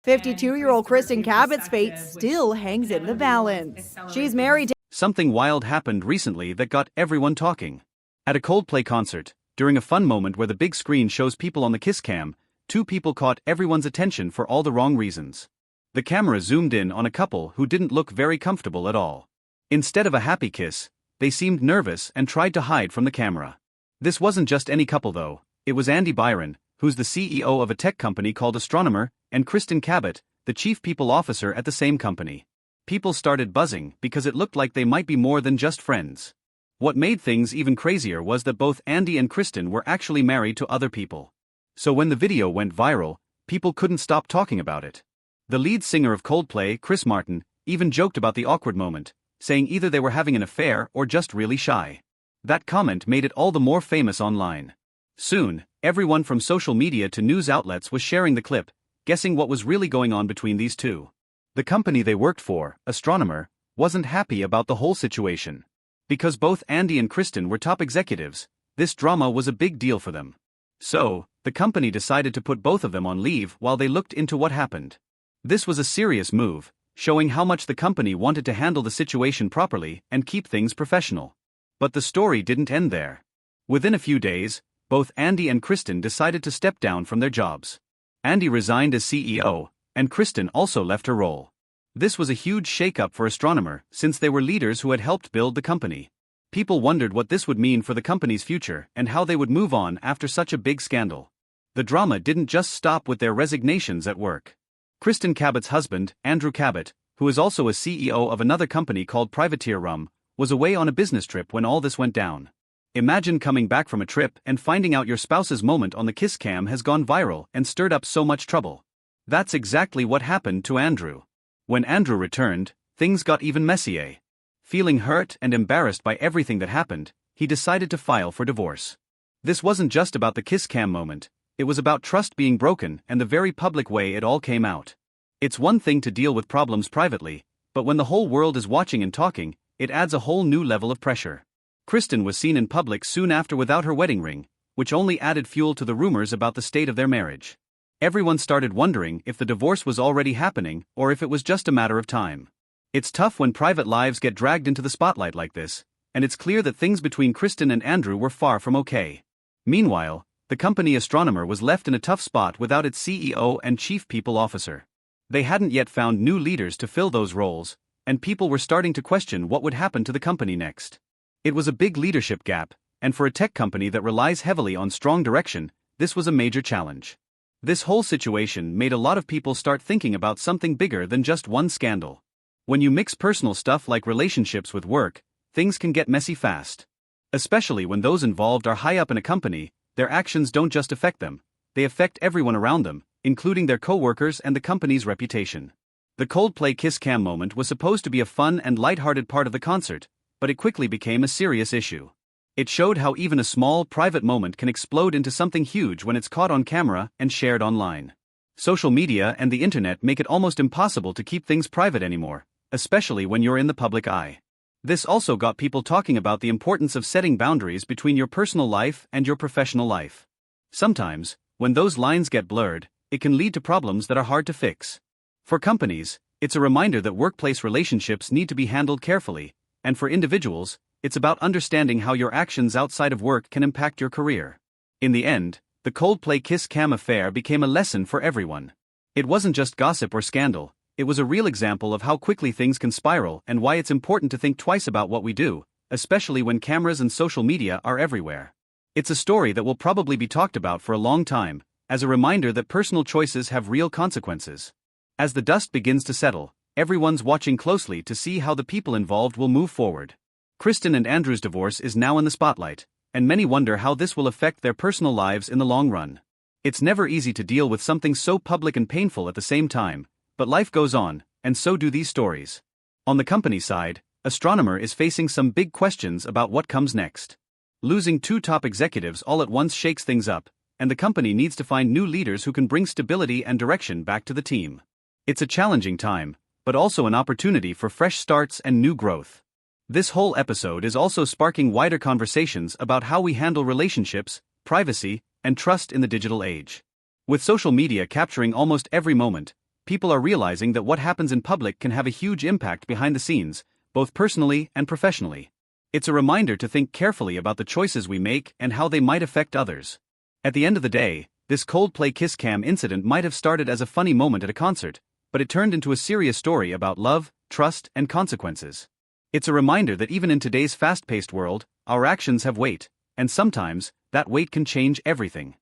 And 52-year-old for Kristen perspective, Cabot's fate which still hangs in the kind of will balance. accelerate She's married to Something wild happened recently that got everyone talking. At a Coldplay concert, during a fun moment where the big screen shows people on the kiss cam, two people caught everyone's attention for all the wrong reasons. The camera zoomed in on a couple who didn't look very comfortable at all. Instead of a happy kiss, they seemed nervous and tried to hide from the camera. This wasn't just any couple though, it was Andy Byron, who's the CEO of a tech company called Astronomer, and Kristen Cabot, the chief people officer at the same company. People started buzzing because it looked like they might be more than just friends. What made things even crazier was that both Andy and Kristen were actually married to other people. So when the video went viral, people couldn't stop talking about it. The lead singer of Coldplay, Chris Martin, even joked about the awkward moment, saying either they were having an affair or just really shy. That comment made it all the more famous online. Soon, everyone from social media to news outlets was sharing the clip, guessing what was really going on between these two. The company they worked for, Astronomer, wasn't happy about the whole situation. Because both Andy and Kristen were top executives, this drama was a big deal for them. So, the company decided to put both of them on leave while they looked into what happened. This was a serious move, showing how much the company wanted to handle the situation properly and keep things professional. But the story didn't end there. Within a few days, both Andy and Kristen decided to step down from their jobs. Andy resigned as CEO, and Kristen also left her role. This was a huge shakeup for Astronomer since they were leaders who had helped build the company. People wondered what this would mean for the company's future and how they would move on after such a big scandal. The drama didn't just stop with their resignations at work. Kristen Cabot's husband, Andrew Cabot, who is also a CEO of another company called Privateer Rum, was away on a business trip when all this went down. Imagine coming back from a trip and finding out your spouse's moment on the kiss cam has gone viral and stirred up so much trouble. That's exactly what happened to Andrew. When Andrew returned, things got even messier. Feeling hurt and embarrassed by everything that happened, he decided to file for divorce. This wasn't just about the kiss cam moment, it was about trust being broken and the very public way it all came out. It's one thing to deal with problems privately, but when the whole world is watching and talking, it adds a whole new level of pressure. Kristen was seen in public soon after without her wedding ring, which only added fuel to the rumors about the state of their marriage. Everyone started wondering if the divorce was already happening or if it was just a matter of time. It's tough when private lives get dragged into the spotlight like this, and it's clear that things between Kristen and Andrew were far from okay. Meanwhile, the company Astronomer was left in a tough spot without its CEO and chief people officer. They hadn't yet found new leaders to fill those roles, and people were starting to question what would happen to the company next. It was a big leadership gap, and for a tech company that relies heavily on strong direction, this was a major challenge. This whole situation made a lot of people start thinking about something bigger than just one scandal. When you mix personal stuff like relationships with work, things can get messy fast. Especially when those involved are high up in a company, their actions don't just affect them, they affect everyone around them, including their co-workers and the company's reputation. The Coldplay kiss cam moment was supposed to be a fun and lighthearted part of the concert, but it quickly became a serious issue. It showed how even a small, private moment can explode into something huge when it's caught on camera and shared online. Social media and the internet make it almost impossible to keep things private anymore, especially when you're in the public eye. This also got people talking about the importance of setting boundaries between your personal life and your professional life. Sometimes, when those lines get blurred, it can lead to problems that are hard to fix. For companies, it's a reminder that workplace relationships need to be handled carefully, and for individuals, it's about understanding how your actions outside of work can impact your career. In the end, the Coldplay kiss cam affair became a lesson for everyone. It wasn't just gossip or scandal, it was a real example of how quickly things can spiral and why it's important to think twice about what we do, especially when cameras and social media are everywhere. It's a story that will probably be talked about for a long time, as a reminder that personal choices have real consequences. As the dust begins to settle, everyone's watching closely to see how the people involved will move forward. Kristen and Andrew's divorce is now in the spotlight, and many wonder how this will affect their personal lives in the long run. It's never easy to deal with something so public and painful at the same time, but life goes on, and so do these stories. On the company side, Astronomer is facing some big questions about what comes next. Losing two top executives all at once shakes things up, and the company needs to find new leaders who can bring stability and direction back to the team. It's a challenging time, but also an opportunity for fresh starts and new growth. This whole episode is also sparking wider conversations about how we handle relationships, privacy, and trust in the digital age. With social media capturing almost every moment, people are realizing that what happens in public can have a huge impact behind the scenes, both personally and professionally. It's a reminder to think carefully about the choices we make and how they might affect others. At the end of the day, this Coldplay kiss cam incident might have started as a funny moment at a concert, but it turned into a serious story about love, trust, and consequences. It's a reminder that even in today's fast-paced world, our actions have weight, and sometimes, that weight can change everything.